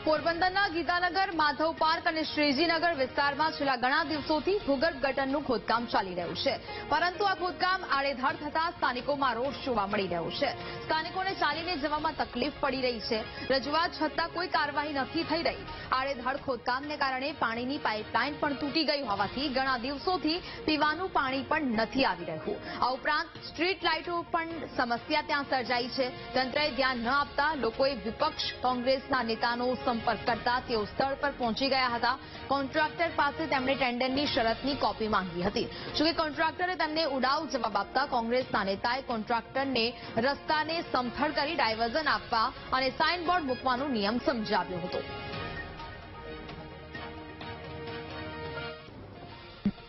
પોરબંદરના ગીતાનગર, માધવ પાર્ક અને શ્રીજીનગર વિસ્તારમાં છેલ્લા ઘણા દિવસોથી ભૂગર્ભ ગટરનું ખોદકામ ચાલી રહ્યું છે, પરંતુ આ ખોદકામ આડેધડ થતા સ્થાનિકોમાં રોષ જોવા મળી રહ્યો છે। સ્થાનિકોને ચાલીને જવામાં તકલીફ પડી રહી છે। રજૂઆત છતાં કોઈ કાર્યવાહી નથી થઈ રહી। આડેધડ ખોદકામને કારણે પાણીની પાઇપલાઇન પણ તૂટી ગઈ હોવાથી ઘણા દિવસોથી પીવાનું પાણી પણ નથી આવી રહ્યું। આ ઉપરાંત સ્ટ્રીટ લાઇટો પણ સમસ્યા ત્યાં સર્જાઈ છે। તંત્રએ ધ્યાન ન આપતા લોકોએ વિપક્ષ કોંગ્રેસના નેતાનો સંપર્ક કરતા તેઓ સ્થળ પર પહોંચી ગયા હતા। કોન્ટ્રાક્ટર પાસે તેમણે ટેન્ડરની શરતની કોપી માંગી હતી, જોકે કોન્ટ્રાક્ટરે તેમને ઉડાવ જવાબ આપતા કોંગ્રેસના નેતાએ કોન્ટ્રાક્ટરને રસ્તાને સમથળ કરી ડાયવર્ઝન આપવા અને સાઇનબોર્ડ મૂકવાનો નિયમ સમજાવ્યો હતો।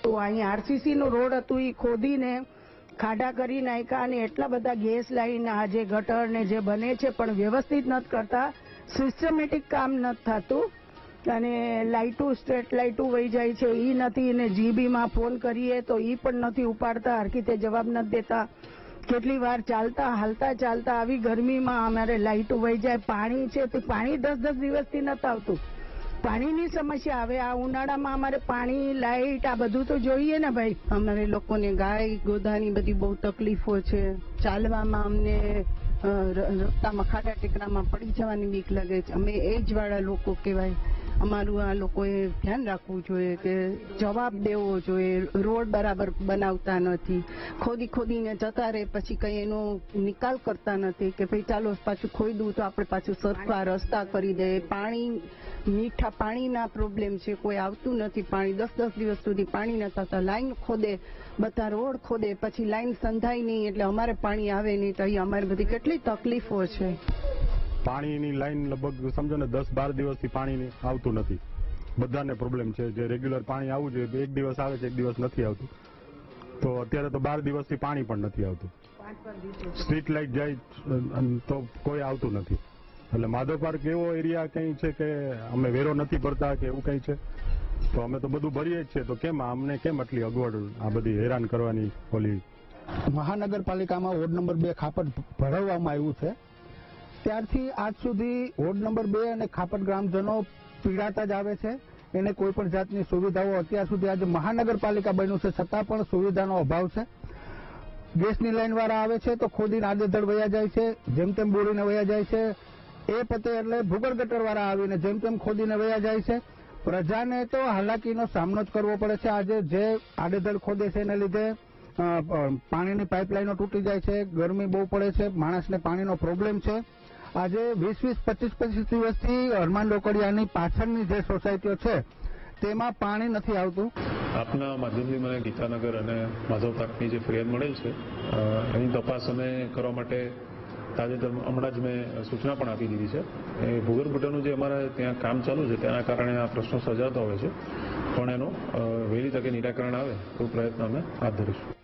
તો અહીં આરસીસી નો રોડ હતું એ ખોદીને ખાડા કરી નાખ્યા અને એટલા બધા ગેસ લાઈન આ જે ગટર ને જે બને છે પણ વ્યવસ્થિત નથી કરતા, સિસ્ટમેટિક કામ નથી થતું અને લાઇટો સ્ટ્રીટ લાઇટો વહી જાય છે એ નથી અને જીબીમાં ફોન કરીએ તો એ પણ નથી ઉપાડતા, હરખીતે જવાબ નથી દેતા। કેટલી વાર ચાલતા ચાલતા આવી ગરમીમાં અમારે લાઇટો વહી જાય। પાણી છે તો પાણી 10-10 દિવસથી નથી આવતું। પાણીની સમસ્યા, હવે આ ઉનાળામાં અમારે પાણી, લાઇટ આ બધું તો જોઈએ ને ભાઈ। અમારે લોકોને ગાય ગોધાની બધી બહુ તકલીફો છે। ચાલવામાં અમને રસ્તામાં ખાડા ટેકરામાં પડી જવાની બીક લાગે છે। અમે એજ વાળા લોકો કહેવાય, અમારું આ લોકોએ ધ્યાન રાખવું જોઈએ કે જવાબ દેવો જોઈએ। રોડ બરાબર બનાવતા નથી, ખોદીને જતા રહે, પછી કઈ એનો નિકાલ કરતા નથી કે ભાઈ ચાલો પાછું ખોદવું તો આપણે પાછું સરખા રસ્તા કરી દે। પાણી, મીઠા પાણીના પ્રોબ્લેમ છે, કોઈ આવતું નથી પાણી, 10-10 દિવસ સુધી પાણી નથી આવતા। લાઈન ખોદે, બધા રોડ ખોદે, પછી લાઈન સંધાય નહીં એટલે અમારે પાણી આવે નહીં, તો અહીં અમારે બધી કેટલી તકલીફો છે। પાણીની લાઈન લગભગ સમજો ને 10-12 દિવસથી પાણી આવતું નથી। બધાને પ્રોબ્લેમ છે। જે રેગ્યુલર પાણી આવવું જોઈએ એક દિવસ આવે છે, એક દિવસ નથી આવતું। તો અત્યારે તો 12 દિવસથી પાણી પણ નથી આવતું। સ્ટ્રીટ લાઇટ જાય તો કોઈ આવતું નથી। એટલે માધવ પાર્ક એવો એરિયા કંઈ છે કે અમે વેરો નથી ભરતા કે એવું કંઈ છે, તો અમે તો બધું ભરીએ જ છીએ, તો કેમ અમને કેમ આટલી અગવડ આ બધી હેરાન કરવાની? ઓલી મહાનગરપાલિકામાં વોર્ડ નંબર 2 ખાપટ ભરાવવામાં આવ્યું છે, ત્યારથી આજ સુધી વોર્ડ નંબર 2 અને ખાપટ ગ્રામજનો પીડાતા જ આવે છે। એને કોઈ પણ જાતની સુવિધાઓ અત્યાર સુધી, આજે મહાનગરપાલિકા બન્યું છે છતાં પણ સુવિધાનો અભાવ છે। ગેસની લાઈન વાળા આવે છે તો ખોદીને આડેધડ વયા જાય છે, જેમ તેમ બોરીને વયા જાય છે। એ પતે એટલે ભૂગર્ભ ગટર વાળા આવીને જેમ તેમ ખોદીને વયા જાય છે। પ્રજાને તો હાલાકીનો સામનો જ કરવો પડે છે। આજે જે આડેધડ ખોદે છે એને લીધે પાણીની પાઇપલાઇનો તૂટી જાય છે, ગરમી બહુ પડે છે, માણસને પાણીનો પ્રોબ્લેમ છે। આજે 20-25 દિવસથી હરમાન રોકડિયાની પાછળની જે સોસાયટીઓ છે તેમાં પાણી નથી આવતું। આપના માધ્યમથી મને ગીતાનગર અને માધવ પાર્કની જે ફરિયાદ મળેલ છે એની તપાસ અમે કરવા માટે તાજેતરમાં હમણાં જ મેં સૂચના પણ આપી દીધી છે। એ ભૂગર્ભ ગટરનું જે અમારા ત્યાં કામ ચાલુ છે તેના કારણે આ પ્રશ્નો સર્જાતા હોય છે, પણ એનો વહેલી તકે નિરાકરણ આવે તો પ્રયત્ન અમે હાથ ધરીશું।